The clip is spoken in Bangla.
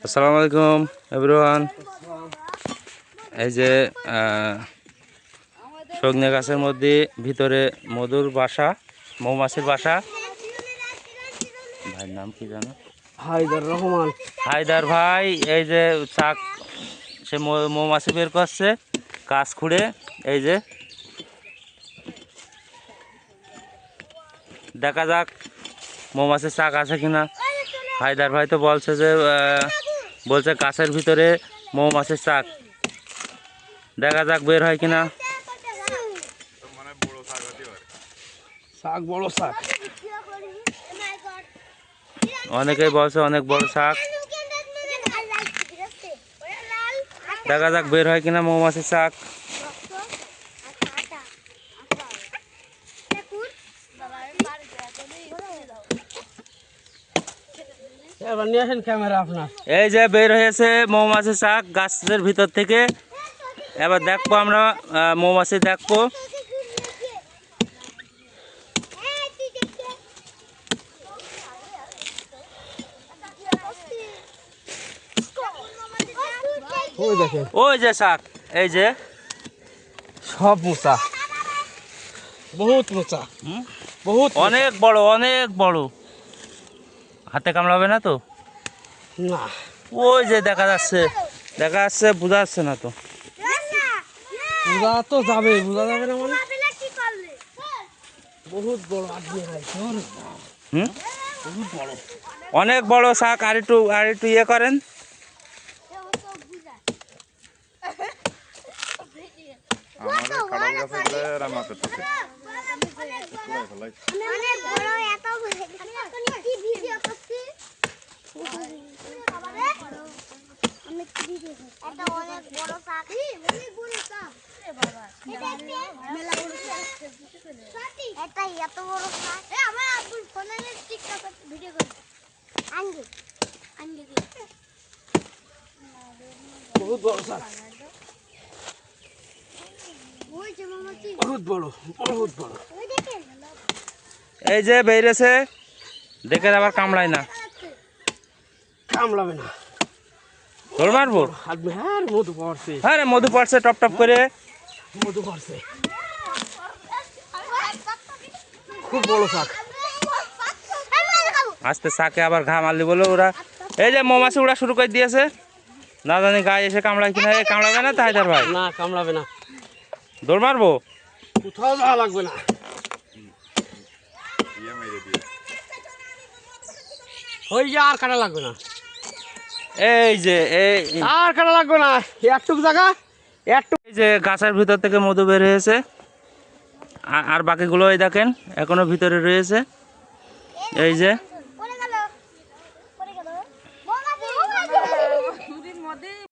আসসালামু আলাইকুম এভরিওয়ান। এই যে সজনে গাছের মধ্যে ভিতরে মধুর বাসা, মৌমাছির বাসা। ভাইয়ের নাম কি জানো? হায়দার রহমান। হায়দার ভাই এই যে চাক সে মৌমাছি বের করছে কাজ খুঁড়ে। এই যে দেখা যাক মৌমাছির চাক আছে কিনা। হায়দার ভাই তো বলছে যে বলছে গাছের ভিতরে মৌমাছির চাক, দেখা যাক বের হয় কিনা। শাক বড় শাক, অনেকেই বলছে অনেক বড় শাক, দেখা যাক বের হয় কিনা মৌমাছির চাক। এবার নিয়ে আসেন ক্যামেরা আপনার। এই যে বের হয়েছে মৌমাছির চাক গাছের ভিতর থেকে। এবার দেখবো আমরা মৌমাছি দেখবো। ওই দেখেন, ওই যে শাক, এই যে সব মোচা, বহুত মোচা, বহুত অনেক বড় অনেক বড়। হাতে কামড়াবে না তো? না, ওই যে দেখা যাচ্ছে, দেখা যাচ্ছে, বোঝা যাচ্ছে না তো? বোঝা তো যাবে, বোঝা যাবে না মানে বহুত বড় আদমি হয়। হুম, বহুত বড়। অনেক বড় শাক। আর একটু ইয়ে করেন। বহুত বড় শাক, বহুত বড়, বহুত বড়। এই যে বেরিয়েছে, দেখে আবার কামড়ায় না, কামড়াবে না। ধর মারবো। আদমি, হ্যাঁ মধু পড়ছে, হ্যাঁ রে, মধু পড়ছে টপ টপ করে। মধু পড়ছে, খুব বড় শাক। আস্তে শাকে আবার ঘা মারলি বলে ওরা। এই যে মৌমাছি উড়া শুরু করে দিয়েছে, না জানি গায়ে এসে কামড়ায় কিনা। এই কামড়াবে না তো হায়দার ভাই? না, কামড়াবে না, দৌড় মারবো। কোথাও যাওয়া লাগবে না। ওই যে আর কাটা লাগবে না, এই যে আর কাটা লাগবে না, একটুক জায়গা একটু। এই যে গাছের ভিতর থেকে মধু বের হয়েছে। আর বাকিগুলো এই দেখেন এখনো ভিতরে রয়েছে। এই যে